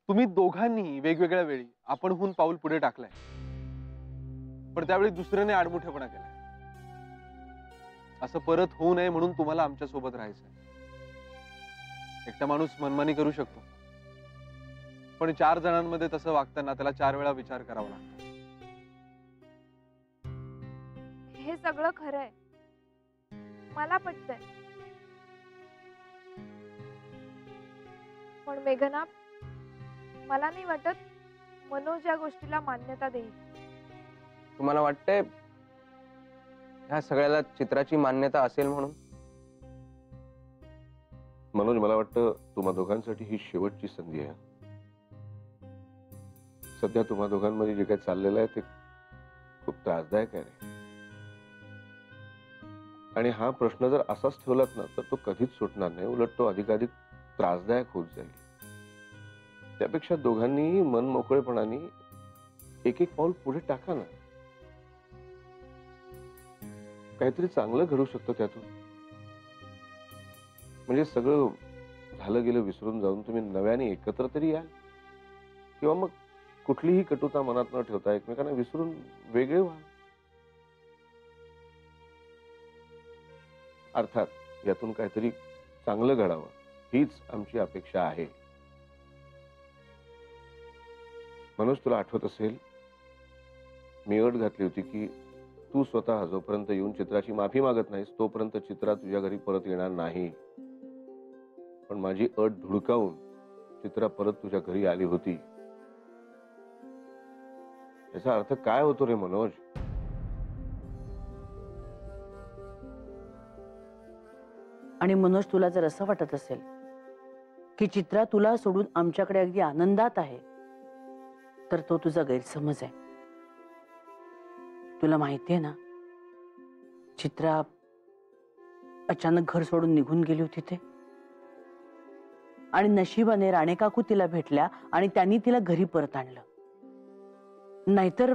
तुम्ही दोघांनी वेगवेगळ्या वेळी आपणहून पाऊल पुढे टाकलंय, पण त्यावेळी दुसऱ्याने आडमुठेपणा केलाय. असं परत होऊ नये म्हणून तुम्हाला आमच्या सोबत राहायचंय. एकटा माणूस मनमानी करू शकतो, पण 4 जणांमध्ये तसं वागताना त्याला 4 वेळा विचार करावा लागतो. हे सगळं खरंय, मला पटतंय. पण मेघना, मला नाही वाटत मनोज या गोष्टीला मान्यता देईल. तुम्हाला वाटतंय ह्या सगळ्याला चित्राची मान्यता असेल म्हणून? मनोज, मला वाटतं तुम्हा दोघांसाठी ही शेवटची संधी आहे. सध्या तुम्हा दोघांमध्ये जे काही चाललेलं आहे ते खूप त्रासदायक आहे रे. आणि हा प्रश्न जर असाच ठेवलात ना तर तो कधीच सुटणार नाही, उलट तो अधिकाधिक त्रासदायक होत जाईल. त्यापेक्षा दोघांनी मन मोकळेपणाने एक एक पाऊल पुढे टाका ना. काहीतरी चांगलं घडू शकतं त्यातून. म्हणजे सगळं झालं गेलं विसरून जाऊन तुम्ही नव्याने एकत्र तरी याल, किंवा मग कुठलीही कटुता मनात न ठेवता एकमेकांना विसरून वेगळे व्हा. अर्थात यातून काहीतरी चांगलं घडावं हीच आमची अपेक्षा आहे. मनोज, तुला आठवत असेल मी अट घातली होती की तू स्वतः जोपर्यंत येऊन चित्राची माफी मागत नाहीस तोपर्यंत चित्रा तुझ्या घरी परत येणार नाही. पण माझी अट धुडकावून चित्रा परत तुझ्या घरी आली होती. याचा अर्थ काय होतो रे मनोज? आणि मनोज, तुला जर असं वाटत असेल की चित्रा तुला सोडून आमच्याकडे अगदी आनंदात आहे, तर तो तुझा गैरसमज आहे. तुला माहितीये ना, चित्रा अचानक घर सोडून निघून गेली होती ते, आणि नशिबाने राणे काकू तिला भेटल्या आणि त्यांनी तिला घरी परत आणलं. नाहीतर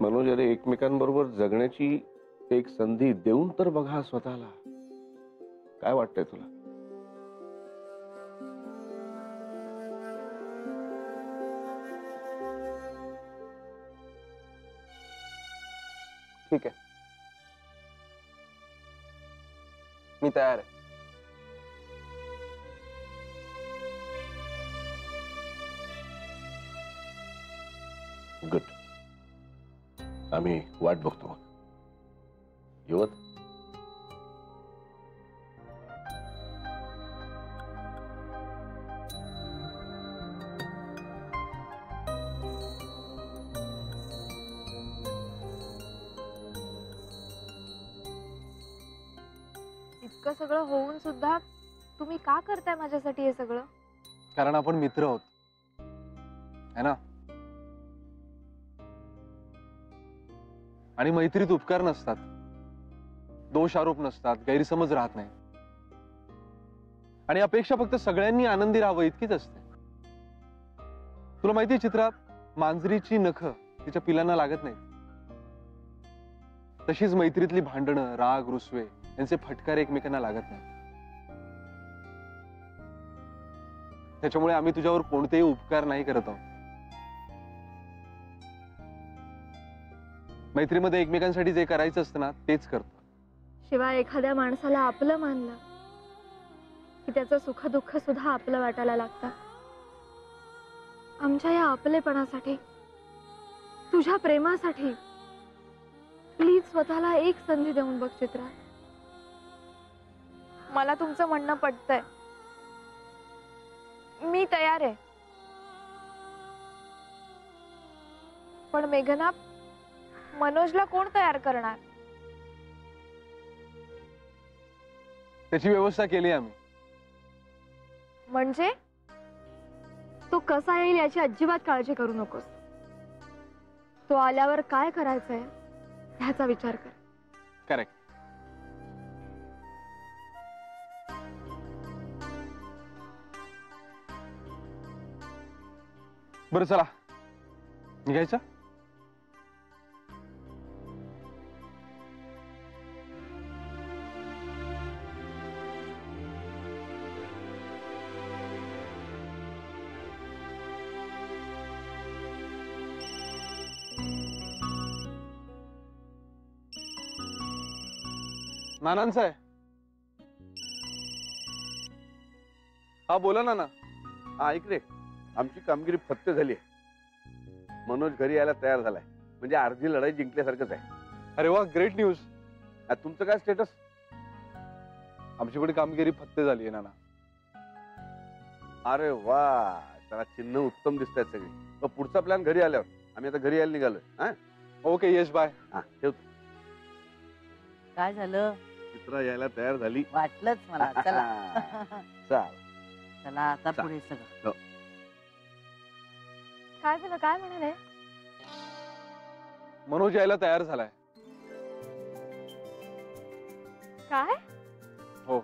मनोज, अरे एकमेकांबरोबर जगण्याची एक संधी देऊन तर बघा स्वतःला. काय वाटतंय तुला? ठीक आहे, मी तयार आहे. गुड. आम्ही वाट बघतो मग. येवत इतकं सगळं होऊन सुद्धा तुम्ही का करताय माझ्यासाठी हे सगळं? कारण आपण मित्र आहोत, है ना? आणि मैत्रीत उपकार नसतात, दोष आरोप नसतात, गैरसमज राहत नाही. आणि अपेक्षा फक्त सगळ्यांनी आनंदी राहावं इतकीच असते. तुला माहितीये चित्रा, मांजरीची नख तिच्या पिलांना लागत नाही. तशीच मैत्रीतली भांडणं, राग, रुसवे यांचे फटकारे एकमेकांना लागत नाही. त्याच्यामुळे आम्ही तुझ्यावर कोणतेही उपकार नाही करत आहोत. मैत्रीमध्ये एकमेकांसाठी जे करायचं असतं ना तेच करतो. शिवाय एखाद्या माणसाला आपलं मानलं की त्याचं सुख दुःख सुद्धा आपलं वाटायला लागतं. आमच्या या आपलेपणासाठी, तुझ्या प्रेमासाठी प्लीज स्वतःला एक संधी देऊन बघ चित्रा. मला तुमचं म्हणणं पटतंय, मी तयार आहे. पण मेघना, मनोजला कोण तयार करणार? त्याची व्यवस्था केली आम्ही. म्हणजे तो कसा येईल याची अजिबात काळजी करू नकोस. तो आल्यावर काय करायचंय ह्याचा विचार कर. करेक्ट. बरं चला निघायचं. नानांचा आहे. हा बोला नाना. हा ऐक रे, आमची कामगिरी फत्ते झाली आहे. मनोज घरी यायला तयार झालाय, म्हणजे अर्धी लढाई जिंकल्यासारखंच आहे. अरे वा, ग्रेट न्यूज. तुमचं काय स्टेटस? आमची पण कामगिरी फत्ते झाली आहे नाना. अरे वा, त्याला चिन्ह उत्तम दिसत आहेत सगळी. मग पुढचा प्लॅन घरी आल्यावर. आम्ही आता घरी यायला निघालोय. हा ओके यश बाय. हा, ठेवतो. काय झालं? चित्रा यायला तयार झाली. वाटलंच मला. चला चाल. चला आता पुढे सगळं. काय झालं, काय म्हणाले? मनोज यायला तयार झालाय. काय? हो.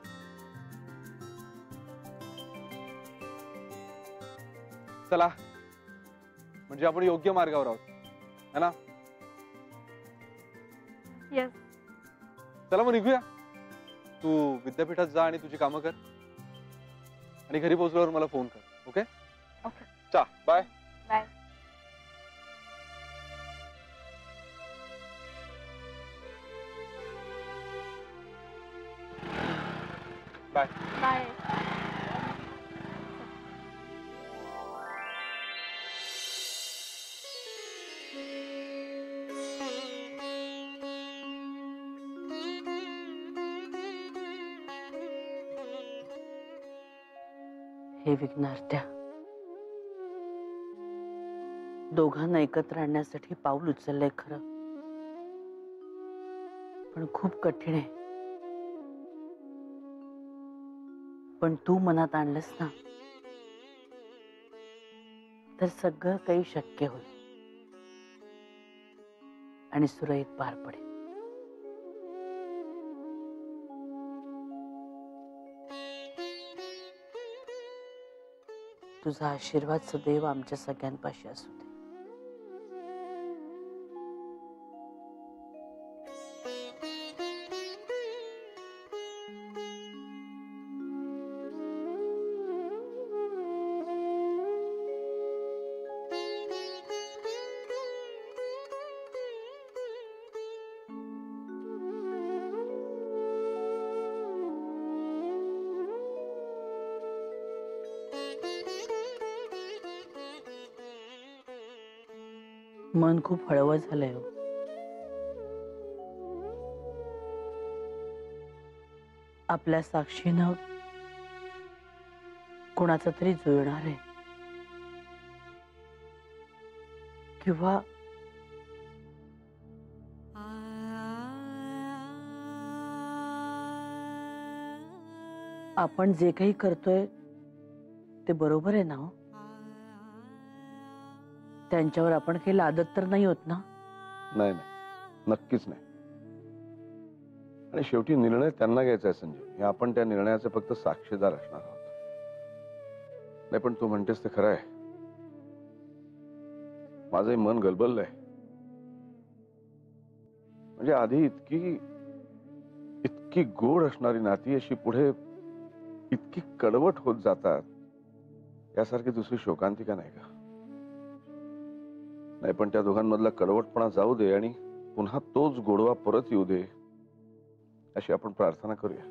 चला, म्हणजे आपण योग्य मार्गावर आहोत, है ना? येस. चला मग निघूया. तू विद्यापीठात जा आणि तुझी कामं कर, आणि घरी पोहोचल्यावर मला फोन कर. Okay okay. चा बाय. बाय. बाय. बाय. हे विघ्नार्त्या, दोघांना एकत्र आणण्यासाठी पाऊल उचललंय खरं, पण खूप कठीण आहे. पण तू मनात आणलंस ना, तर सगळं काही शक्य होईल आणि सुरळीत पार पडेल. तुझा आशीर्वाद सदैव आमच्या सगळ्यांपाशी असू दे. मन खूप हळवं झालंय हो. आपल्या साक्षीनं कोणाचा तरी जुळणार आहे, किंवा आपण जे काही करतोय ते बरोबर आहे ना हो? त्यांच्यावर आपण काही लादत तर नाही होत ना? नाही नाही, नक्कीच नाही. आणि शेवटी निर्णय त्यांना घ्यायचा आहे संजय. हे आपण त्या निर्णयाचे फक्त साक्षीदार असणार आहोत. नाही पण तू म्हणतेस ते खरं आहे. माझंही मन गलबललंय. म्हणजे आधी इतकी गोड असणारी नाती अशी पुढे इतकी कडवट होत जातात, यासारखी दुसरी शोकांतिका नाही का? नाही पण त्या दोघांमधला कडवटपणा जाऊ दे आणि पुन्हा तोच गोडवा परत येऊ दे, अशी आपण प्रार्थना करूया.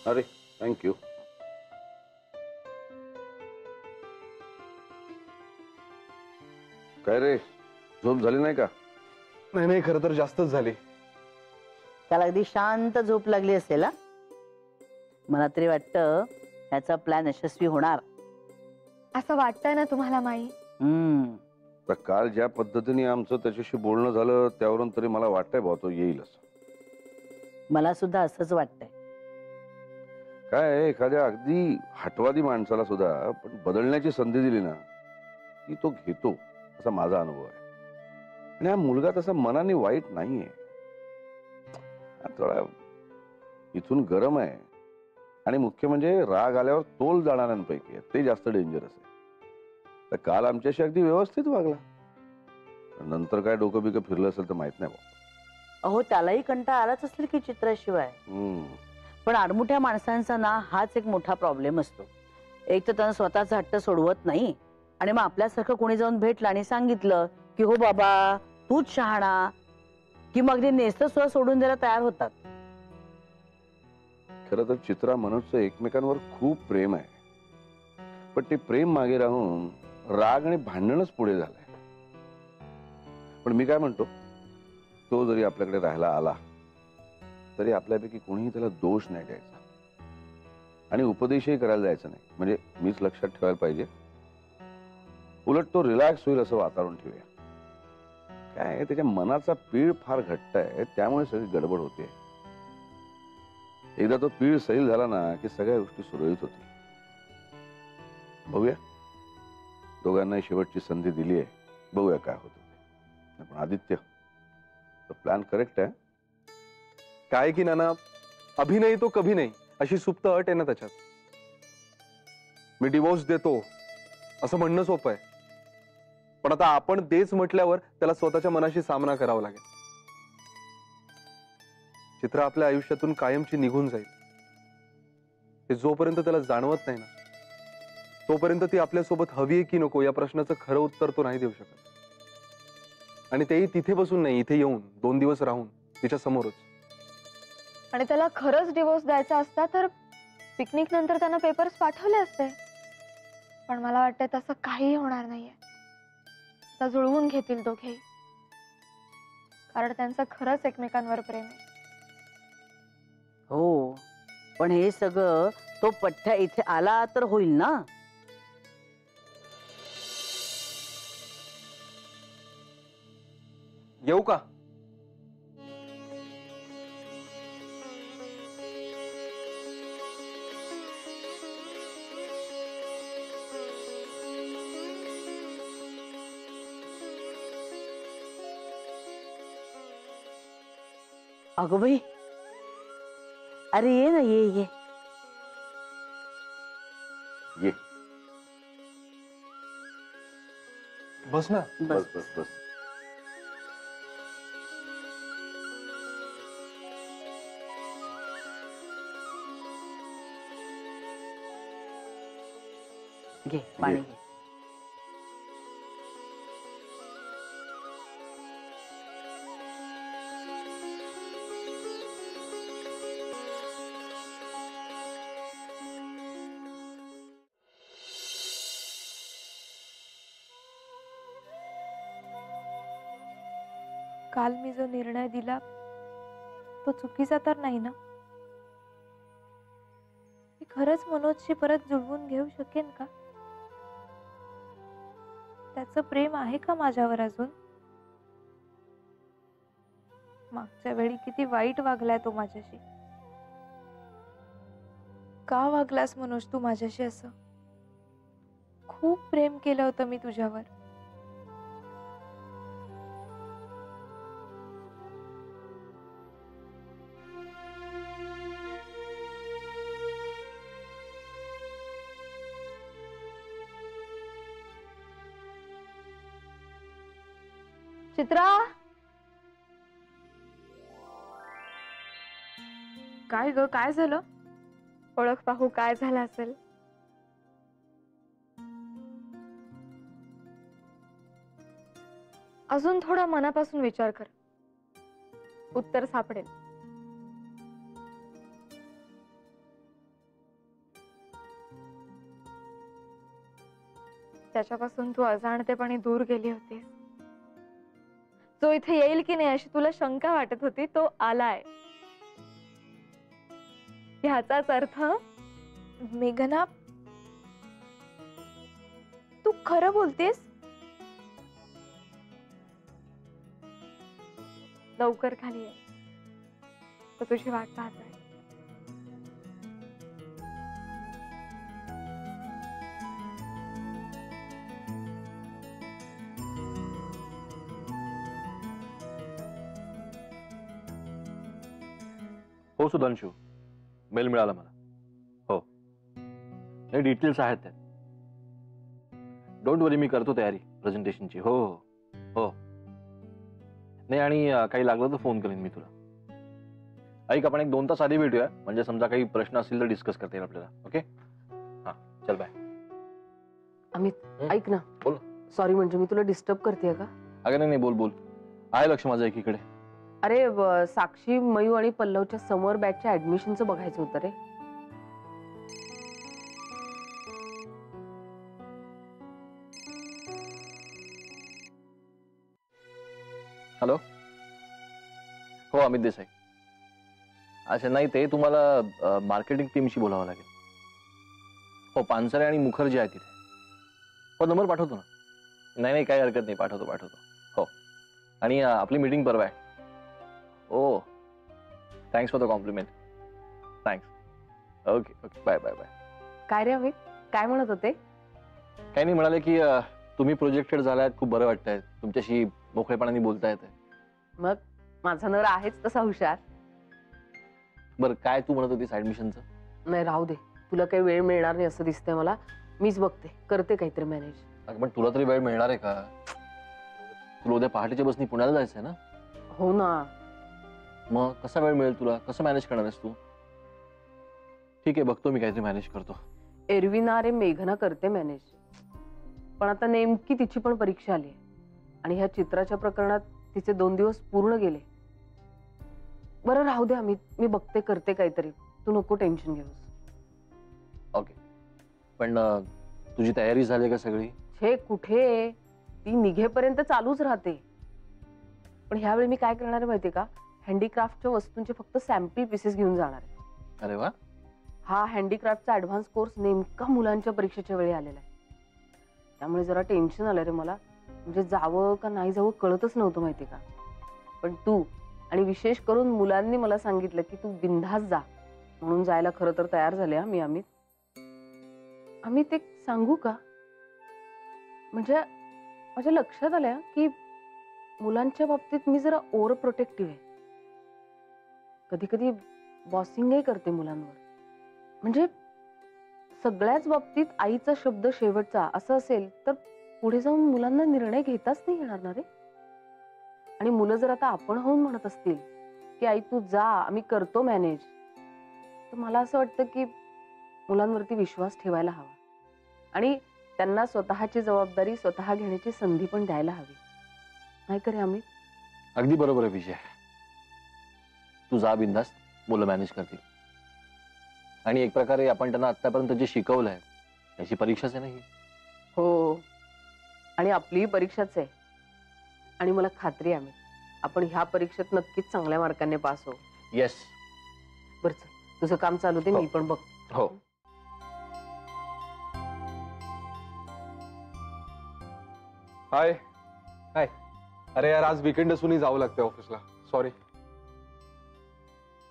अरे थँक्यू. काय रे, झोप झाली नाही का? नाही नाही, खरं तर जास्तच झाली. त्याला अगदी शांत झोप लागली असेल. मला तरी वाटतं ह्याचा प्लॅन यशस्वी होणार. असं वाटतंय ना तुम्हाला माई? तर काल ज्या पद्धतीने आमचं त्याच्याशी बोलणं झालं त्यावरून तरी मला वाटतंय भाऊ तो येईल असं. मला सुद्धा असंच वाटतंय. काय एखाद्या अगदी हटवादी माणसाला सुद्धा पण बदलण्याची संधी दिली ना की तो घेतो, असा माझा अनुभव आहे. आणि हा मुलगा तसा मनाने वाईट नाहीये. थोडा इथून गरम आहे आणि मुख्य म्हणजे राग आल्यावर तोल जाणाऱ्यांपैकी आहे. ते जास्त डेंजरस आहे. तर काल आमच्याशी अगदी व्यवस्थित वागला. नंतर काय डोकं बिकं फिरलं असेल तर माहित नाही भाऊ. अहो त्यालाही कंटाळा आलाच असेल की चित्राशिवाय. पण आडमुठ्या माणसांचा ना हाच एक मोठा प्रॉब्लेम असतो. एक तर त्यानं स्वतःचा हट्ट सोडवत नाही आणि मग आपल्यासारखं कोणी जाऊन भेटलं आणि सांगितलं की हो बाबा तूच शहाणा, की मग ते नेसतं सुद्धा सोडून द्यायला तयार होतात. खरं तर चित्रा मनोजचं एकमेकांवर खूप प्रेम आहे, पण ते प्रेम मागे राहून राग आणि भांडणच पुढे झालंय. पण मी काय म्हणतो, तो जरी आपल्याकडे राहायला आला तरी आपल्यापैकी कोणीही त्याला दोष नाही द्यायचा आणि उपदेशही करायला जायचं नाही. म्हणजे मीच लक्षात ठेवायला पाहिजे. उलट तो रिलॅक्स होईल असं वातावरण ठेवूया. काय आहे, त्याच्या मनाचा पीळ फार घट्ट आहे, त्यामुळे सगळी गडबड होते. एकदा तो पीळ सैल झाला ना की सगळ्या गोष्टी सुरळीत होतील. बघूया, दोघांना शेवटची संधी दिली आहे, बघूया काय होतं ते. पण आदित्य, तो प्लॅन करेक्ट आहे. काय की नाना, अभी नाही तो कभी नाही अशी सुप्त अट आहे ना त्याच्यात. मी डिवोर्स देतो असं म्हणणं सोपं आहे, पण आता आपण तेच म्हटल्यावर त्याला स्वतःच्या मनाशी सामना करावा लागेल. चित्रा आपल्या आयुष्यातून कायमची निघून जाईल हे जोपर्यंत त्याला जाणवत नाही ना, तोपर्यंत ती आपल्यासोबत हवी आहे की नको या प्रश्नाचं खरं उत्तर तो नाही देऊ शकत. आणि तेही तिथे बसून नाही, इथे येऊन 2 दिवस राहून तिच्या समोरच. आणि त्याला खरंच डिवोर्स द्यायचा असता तर पिकनिक नंतर त्यानं पेपर्स पाठवले असते. पण मला वाटतं तसं काही होणार नाहीये. आता जुळवून घेतील दोघेही, कारण त्यांचं खरंच एकमेकांवर प्रेम आहे. हो, पण हे सगळं तो पठ्ठ्या इथे आला तर होईल ना. येऊ का? अगं बाई, अरे ये ना, ये ये. ये, बस ना. बस बस बस. घे पाणी घे. काल मी जो निर्णय दिला तो चुकीचा तर नाही ना? मी खरंच मनोजशी परत जुळवून घेऊ शकेन का? त्याचं प्रेम आहे का माझ्यावर अजून? मागच्या वेळी किती वाईट वागलाय तो माझ्याशी. का वागलास मनोज तू माझ्याशी असं? खूप प्रेम केलं होतं मी तुझ्यावर. चित्रा, काय ग, काय झालं? ओळख पाहू काय झालं असेल. अजून थोडा मनापासून विचार कर, उत्तर सापडेल. त्याच्यापासून तू अजाणतेपणे दूर गेली होतीस. जो इथे येईल की नाही अशी तुला शंका वाटत होती, तो आलाय. ह्याचाच अर्थ मेघना, तू खरं बोलतेस? लवकर खाली ये, तो तुझी वाट पाहतोय. हो सुधांशू, मेल मिळाला मला. हो, हे डिटेल्स आहेत त्यात. डोंट वरी, मी करतो तयारी प्रेझेंटेशनची. हो हो हो. नाही, आणि काही लागलं तर फोन करेन मी तुला. ऐक, आपण एक 2 तास आधी भेटूया, म्हणजे समजा काही प्रश्न असतील तर डिस्कस करता येईल आपल्याला. ओके, हां, चल बाय. अमित ऐक ना. बोल. सॉरी म्हणजे मी तुला डिस्टर्ब करते का? अगं नाही बोल बोल. आहे लक्ष माझं एकीकडे. अरे साक्षी, मयू आणि पल्लवच्या समर बॅचच्या ऍडमिशनचं बघायचं होतं रे. हॅलो. हो अमित देसाई. अच्छा नाही ते तुम्हाला मार्केटिंग टीमशी बोलावं लागेल. हो पानसरे आणि मुखर्जी आहे तिथे. हो नंबर पाठवतो ना. नाही नाही काही हरकत नाही पाठवतो. हो आणि आपली मीटिंग परवा आहे. Oh thanks for the compliment. Thanks. Okay okay bye bye bye. काय रे अमित, काय म्हणत होते? काही नाही म्हणाले की तुम्ही प्रोजेक्टेड झालात, खूप बरं वाटतंय, तुमच्याशी मोकळेपणाने बोलता येतंय. मग माझा नवरा आहेच तसा हुशार. बरं काय तू म्हणत होतीस ऍडमिशनचं? नाही राहू दे, तुला काही वेळ मिळणार नाही असं दिसतंय मला. मीच बघते, करते काहीतरी मॅनेज. अगं पण तुला तरी वेळ मिळणार आहे का? तुला उद्या पहाटेच्या बसनी पुण्याला जायचंय ना? हो ना. मग कसा वेळ मिळेल तुला? कसं मॅनेज करणार आहेस तू? ठीक आहे बघतो मी काहीतरी मॅनेज करतो. एरविना रे मेघना करते मॅनेज, पण आता नेमकी तिची पण परीक्षा आली आणि ह्या चित्राच्या प्रकरणात तिचे 2 दिवस पूर्ण गेले. बरं राहू दे अमित, मी बघते करते काहीतरी, तू नको टेन्शन घेऊस. ओके पण तुझी तयारी झाली का सगळी? छे कुठे, ती निघेपर्यंत चालूच राहते. पण ह्यावेळी मी काय करणार आहे माहितीये का? हँडीक्राफ्टच्या वस्तूंचे फक्त सॅम्पल पीसेस घेऊन जाणार आहे. अरे वा. हा हँडीक्राफ्टचा ऍडव्हान्स कोर्स नेमका मुलांच्या परीक्षेच्या वेळी आलेला आहे. त्यामुळे जरा टेन्शन आलं रे मला. म्हणजे जावं का नाही जावं कळतच नव्हतं माहितीये का. पण तू आणि विशेष करून मुलांनी मला सांगितलं की तू बिनधास्त जा, म्हणून जायला खरं तर तयार झाले मी अमित. अमित एक सांगू का? म्हणजे माझ्या लक्षात आलं की मुलांच्या बाबतीत मी जरा ओव्हर प्रोटेक्टिव्ह आहे. कधी कधी बॉसिंगही करते मुलांवर. म्हणजे सगळ्याच बाबतीत आईचा शब्द शेवटचा असं असेल तर पुढे जाऊन मुलांना निर्णय घेताच नाही येणार ना रे. आणि मुलं जर आता आपण होऊन म्हणत असतील की आई तू जा, आम्ही करतो मॅनेज, तर मला असं वाटतं की मुलांवरती विश्वास ठेवायला हवा आणि त्यांना स्वतःची जबाबदारी स्वतः घेण्याची संधी पण द्यायला हवी, नाही करे आम्ही? अगदी बरोबर आहे विजय. तू जा बिंदास, मुलं मॅनेज करतील. आणि एक प्रकारे आपण त्यांना आतापर्यंत जे शिकवलंय त्याची परीक्षाच आहे ना ही. हो आणि आपलीही परीक्षाच आहे. आणि मला खात्री आहे आपण ह्या परीक्षेत नक्कीच चांगल्या मार्कांनी पास होऊ. येस. बरं चल, तुझं काम चालू दे, हो. मी पण बघ. हो. हाय. हाय. अरे यार आज वीकेंड असूनही जावं लागतंय ऑफिसला. Sorry.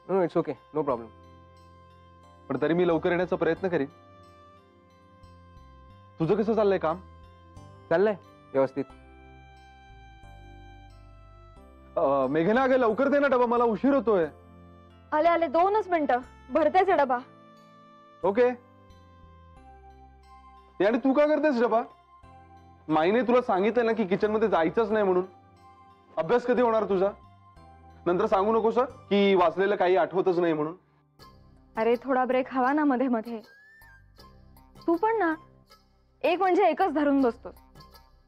No it's okay, no problem. पण तरी मी लवकर येण्याचा प्रयत्न करीन. तुझं कसं चाललंय काम? चाललंय व्यवस्थित. मेघना अगं लवकर दे ना डबा, मला उशीर होतोय. आले आले 2च मिनिटं, भरतेच आहे डबा. ओके. आणि तू का करतेस डबा? माईने तुला सांगितलं ना की किचन मध्ये जायचंच नाही म्हणून. अभ्यास कधी होणार तुझा? नंतर सांगू नकोस की वाचलेलं काही आठवतच नाही म्हणून. अरे थोडा ब्रेक हवा ना मध्ये मध्ये. तू पण ना एक म्हणजे एकच धरून बसतो.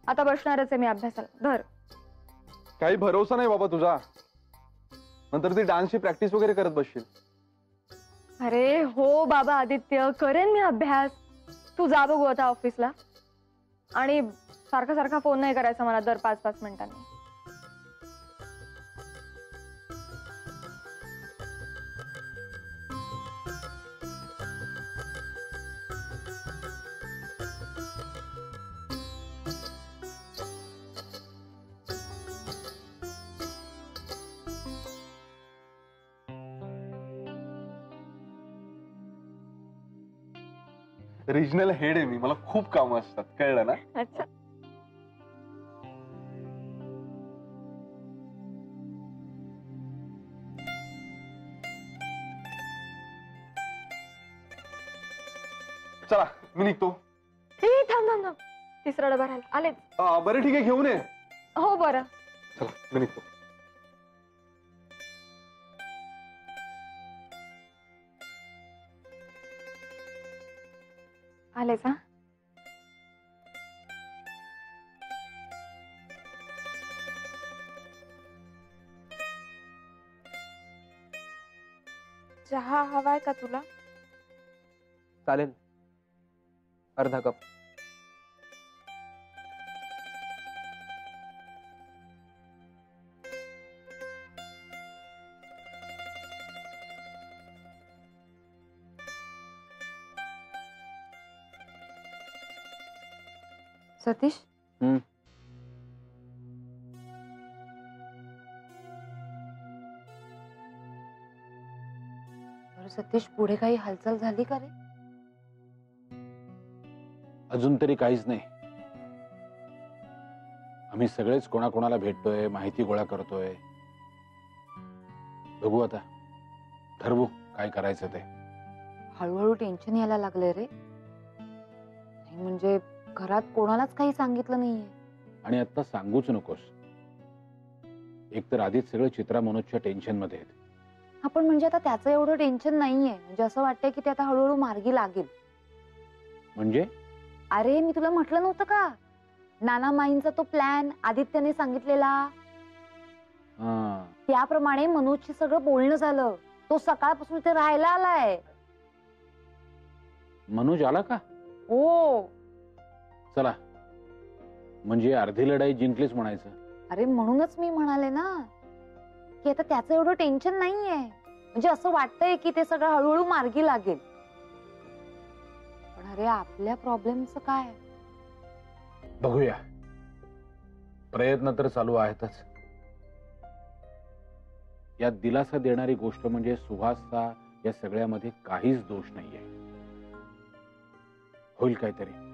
आता बसणारच आहे मी अभ्यासाला. धर. काही भरोसा नाही बाबा तुझा. नंतर ती डान्सची प्रॅक्टिस वगैरे करत बसशील. अरे हो बाबा आदित्य, करेन मी अभ्यास. तू जा बघू आता ऑफिसला. आणि सारखा सारखा फोन नाही करायचा मला दर 5-5 मिनिटांनी. रिजनल हेड आहे मी, मला खूप कामं असतात, कळलं ना? अच्छा. चला मी निघतो. हे थांब थांब थांब, तिसरा डबा राहिला. आलेच. बरं ठीक आहे, घेऊन ये. हो बरं. चला मी निघतो. आलेच. हा चहा हवाय का तुला? चालेल, अर्धा कप. सतीश, सतीश, पुढे काही हालचाल झाली का रे? अजून तरी काहीच नाही. आम्ही सगळेच कोणाकोणाला भेटतोय, माहिती गोळा करतोय. बघू आता, ठरवू काय करायचं ते. हळूहळू टेन्शन यायला लागले रे. नाही म्हणजे घरात कोणालाच काही सांगितलं नाहीये. आणि आता सांगूच नकोस. एक तर आधीच सगळे चित्रा मनोजच्या टेन्शन मध्ये आहेत. आपण म्हणजे आता त्याचं एवढं टेन्शन नाहीये. म्हणजे असं वाटतंय की ते आता हळूहळू मार्गी लागेल. म्हणजे अरे मी तुला म्हटलं नव्हतं का, नाना माईंचा तो प्लॅन आदित्यने सांगितलेला, हा, त्याप्रमाणे मनोजशी सगळं बोलणं झालं. तो सकाळपासून इथे राहायला आलाय. मनोज आला का? हो. चला, म्हणजे अर्धी लढाई जिंकलीच म्हणायचं. अरे म्हणूनच मी म्हणाले ना की आता त्याचं एवढं टेन्शन नाहीये. म्हणजे असं वाटतंय की ते सगळं हळूहळू मार्गी लागेल. पण अरे आपल्या प्रॉब्लेमचं काय? बघूया, प्रयत्न तर चालू आहेतच. यात दिलासा देणारी गोष्ट म्हणजे सुहासचा या सगळ्यामध्ये काहीच दोष नाहीये. होईल काहीतरी.